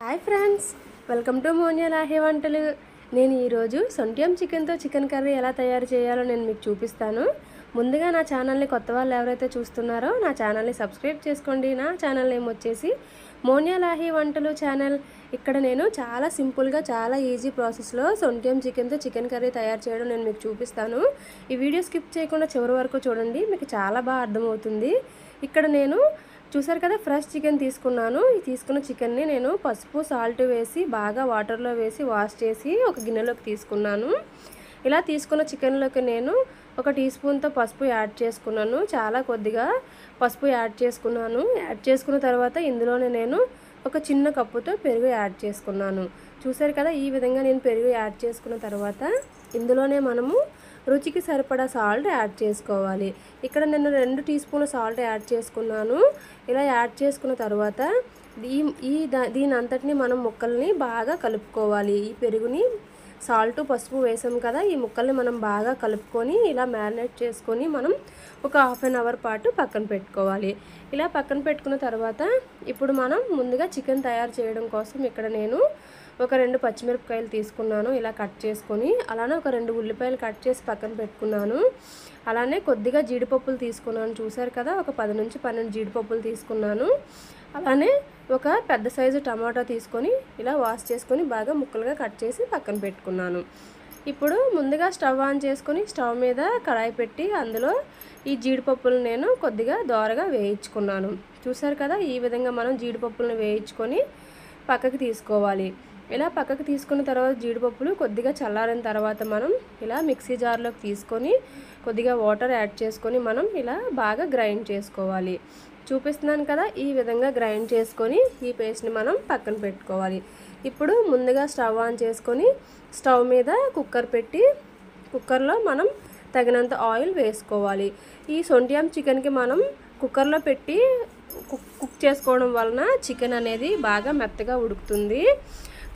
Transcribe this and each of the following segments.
Hi friends, welcome to మోనియా లాహే వంటలు. నేను ఈరోజు సొంట్యం చికెన్తో చికెన్ కర్రీ ఎలా తయారు చేయాలో నేను మీకు చూపిస్తాను. ముందుగా నా ఛానల్ని కొత్త వాళ్ళు ఎవరైతే చూస్తున్నారో నా ఛానల్ని సబ్స్క్రైబ్ చేసుకోండి. నా ఛానల్ నేమ్ వచ్చేసి మోనియా లాహే వంటలు ఛానల్. ఇక్కడ నేను చాలా సింపుల్గా చాలా ఈజీ ప్రాసెస్లో సొంట్యం చికెన్తో చికెన్ కర్రీ తయారు చేయడం నేను మీకు చూపిస్తాను. ఈ వీడియో స్కిప్ చేయకుండా చివరి వరకు చూడండి, మీకు చాలా బాగా అర్థమవుతుంది. ఇక్కడ నేను చూసారు కదా, ఫ్రెష్ చికెన్ తీసుకున్నాను. ఈ తీసుకున్న చికెన్ని నేను పసుపు సాల్ట్ వేసి బాగా వాటర్లో వేసి వాష్ చేసి ఒక గిన్నెలోకి తీసుకున్నాను. ఇలా తీసుకున్న చికెన్లోకి నేను 1 టీ స్పూన్తో పసుపు యాడ్ చేసుకున్నాను. చాలా కొద్దిగా పసుపు యాడ్ చేసుకున్నాను. యాడ్ చేసుకున్న తర్వాత ఇందులోనే నేను ఒక చిన్న కప్పుతో పెరుగు యాడ్ చేసుకున్నాను. చూసారు కదా, ఈ విధంగా నేను పెరుగు యాడ్ చేసుకున్న తర్వాత ఇందులోనే మనము రుచికి సరిపడా సాల్ట్ యాడ్ చేసుకోవాలి. ఇక్కడ నేను 2 టీ స్పూన్ల సాల్ట్ యాడ్ చేసుకున్నాను. ఇలా యాడ్ చేసుకున్న తర్వాత దీని అంతటిని మనం ముక్కల్ని బాగా కలుపుకోవాలి. ఈ పెరుగుని సాల్ట్ పసుపు వేసాం కదా, ఈ ముక్కల్ని మనం బాగా కలుపుకొని ఇలా మ్యారినేట్ చేసుకొని మనం ఒక హాఫ్ అన్ అవర్ పాటు పక్కన పెట్టుకోవాలి. ఇలా పక్కన పెట్టుకున్న తర్వాత ఇప్పుడు మనం ముందుగా చికెన్ తయారు చేయడం కోసం ఇక్కడ నేను ఒక 2 పచ్చిమిరపకాయలు తీసుకున్నాను. ఇలా కట్ చేసుకొని అలానే ఒక 2 ఉల్లిపాయలు కట్ చేసి పక్కన పెట్టుకున్నాను. అలానే కొద్దిగా జీడిపప్పులు తీసుకున్నాను. చూసారు కదా, ఒక 10 నుంచి 12 జీడిపప్పులు తీసుకున్నాను. అలానే ఒక పెద్ద సైజు టమాటా తీసుకొని ఇలా వాష్ చేసుకొని బాగా ముక్కలుగా కట్ చేసి పక్కన పెట్టుకున్నాను. ఇప్పుడు ముందుగా స్టవ్ ఆన్ చేసుకొని స్టవ్ మీద కడాయి పెట్టి అందులో ఈ జీడిపప్పులను నేను కొద్దిగా దోరగా వేయించుకున్నాను. చూసారు కదా, ఈ విధంగా మనం జీడిపప్పులను వేయించుకొని పక్కకి తీసుకోవాలి. ఇలా పక్కకు తీసుకున్న తర్వాత జీడిపప్పులు కొద్దిగా చల్లారిన తర్వాత మనం ఇలా మిక్సీ జార్లోకి తీసుకొని కొద్దిగా వాటర్ యాడ్ చేసుకొని మనం ఇలా బాగా గ్రైండ్ చేసుకోవాలి. చూపిస్తున్నాను కదా, ఈ విధంగా గ్రైండ్ చేసుకొని ఈ పేస్ట్ని మనం పక్కన పెట్టుకోవాలి. ఇప్పుడు ముందుగా స్టవ్ ఆన్ చేసుకొని స్టవ్ మీద కుక్కర్ పెట్టి కుక్కర్లో మనం తగినంత ఆయిల్ వేసుకోవాలి. ఈ సొంట్యం చికెన్కి మనం కుక్కర్లో పెట్టి కుక్ చేసుకోవడం వలన చికెన్ అనేది బాగా మెత్తగా ఉడుకుతుంది.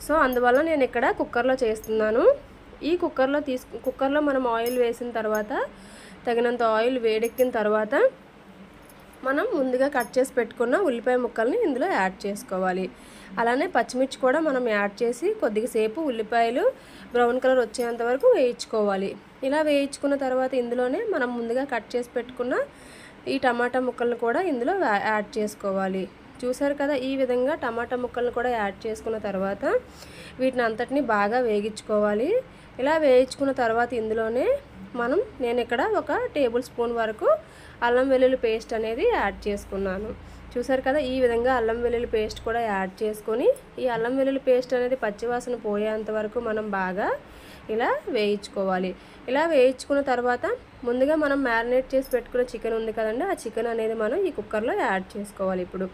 సో అందువల్ల నేను ఇక్కడ కుక్కర్లో చేస్తున్నాను. ఈ కుక్కర్లో మనం ఆయిల్ వేసిన తర్వాత తగినంత ఆయిల్ వేడెక్కిన తర్వాత మనం ముందుగా కట్ చేసి పెట్టుకున్న ఉల్లిపాయ ముక్కల్ని ఇందులో యాడ్ చేసుకోవాలి. అలానే పచ్చిమిర్చి కూడా మనం యాడ్ చేసి కొద్దిగా సేపు ఉల్లిపాయలు బ్రౌన్ కలర్ వచ్చేంత వరకు వేయించుకోవాలి. ఇలా వేయించుకున్న తర్వాత ఇందులోనే మనం ముందుగా కట్ చేసి పెట్టుకున్న ఈ టమాటా ముక్కలను కూడా ఇందులో యాడ్ చేసుకోవాలి. చూసారు కదా, ఈ విధంగా టమాటా ముక్కలను కూడా యాడ్ చేసుకున్న తర్వాత వీటిని అంతటిని బాగా వేగించుకోవాలి. ఇలా వేయించుకున్న తర్వాత ఇందులోనే నేను ఇక్కడ 1 టేబుల్ స్పూన్ వరకు అల్లం వెల్లుల్లి పేస్ట్ అనేది యాడ్ చేసుకున్నాను. చూసారు కదా, ఈ విధంగా అల్లం వెల్లుల్లి పేస్ట్ కూడా యాడ్ చేసుకొని ఈ అల్లం వెల్లుల్లి పేస్ట్ అనేది పచ్చివాసన పోయేంత వరకు మనం బాగా ఇలా వేయించుకోవాలి. ఇలా వేయించుకున్న తర్వాత ముందుగా మనం మ్యారినేట్ చేసి పెట్టుకున్న చికెన్ ఉంది కదండి, ఆ చికెన్ అనేది మనం ఈ కుక్కర్లో యాడ్ చేసుకోవాలి. ఇప్పుడు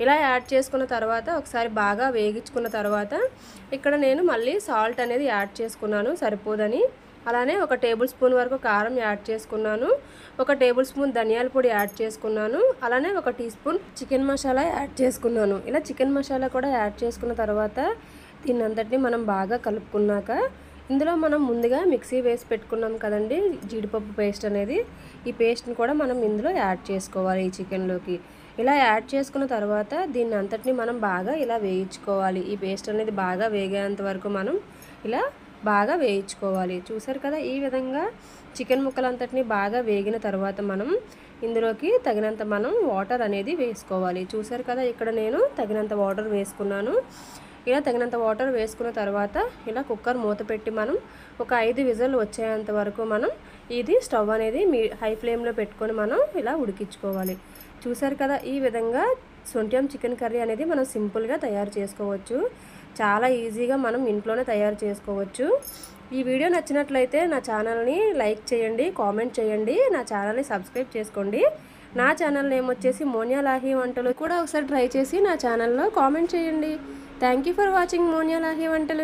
ఇలా యాడ్ చేసుకున్న తర్వాత ఒకసారి బాగా వేగించుకున్న తర్వాత ఇక్కడ నేను మళ్ళీ సాల్ట్ అనేది యాడ్ చేసుకున్నాను సరిపోదని. అలానే 1 టేబుల్ స్పూన్ వరకు కారం యాడ్ చేసుకున్నాను. 1 టేబుల్ స్పూన్ ధనియాల పొడి యాడ్ చేసుకున్నాను. అలానే 1 teaspoon chicken masala add చేసుకున్నాను. ఇలా చికెన్ మసాలా కూడా యాడ్ చేసుకున్న తర్వాత దీన్ని అంతటిని మనం బాగా కలుపుకున్నాక ఇందులో మనం ముందుగా మిక్సీ వేసి పెట్టుకున్నాం కదండి జీడిపప్పు పేస్ట్ అనేది, ఈ పేస్ట్ని కూడా మనం ఇందులో యాడ్ చేసుకోవాలి ఈ చికెన్లోకి. ఇలా యాడ్ చేసుకున్న తర్వాత దీన్ని అంతటిని మనం బాగా ఇలా వేయించుకోవాలి. ఈ పేస్ట్ అనేది బాగా వేగేంత వరకు మనం ఇలా బాగా వేయించుకోవాలి. చూసారు కదా, ఈ విధంగా చికెన్ ముక్కలంతటిని బాగా వేగిన తర్వాత మనం ఇందులోకి తగినంత మనం వాటర్ అనేది వేసుకోవాలి. చూసారు కదా, ఇక్కడ నేను తగినంత వాటర్ వేసుకున్నాను. ఇలా తగినంత వాటర్ వేసుకున్న తర్వాత ఇలా కుక్కర్ మూత పెట్టి మనం ఒక 5 విజిల్ వచ్చేంత వరకు మనం ఇది స్టవ్ అనేది హై ఫ్లేమ్లో పెట్టుకొని మనం ఇలా ఉడికించుకోవాలి. చూసారు కదా, ఈ విధంగా సొంట్యం చికెన్ కర్రీ అనేది మనం సింపుల్గా తయారు చేసుకోవచ్చు. చాలా ఈజీగా మనం ఇంట్లోనే తయారు చేసుకోవచ్చు. ఈ వీడియో నచ్చినట్లయితే నా ఛానల్ని లైక్ చేయండి, కామెంట్ చేయండి, నా ఛానల్ని సబ్స్క్రైబ్ చేసుకోండి. నా ఛానల్ నేమ్ వచ్చేసి మోనియా లాహే వంటలు. కూడా ఒకసారి ట్రై చేసి నా ఛానల్లో కామెంట్ చేయండి. థ్యాంక్ యూ ఫర్ వాచింగ్ మోనియా లాహే వంటలు.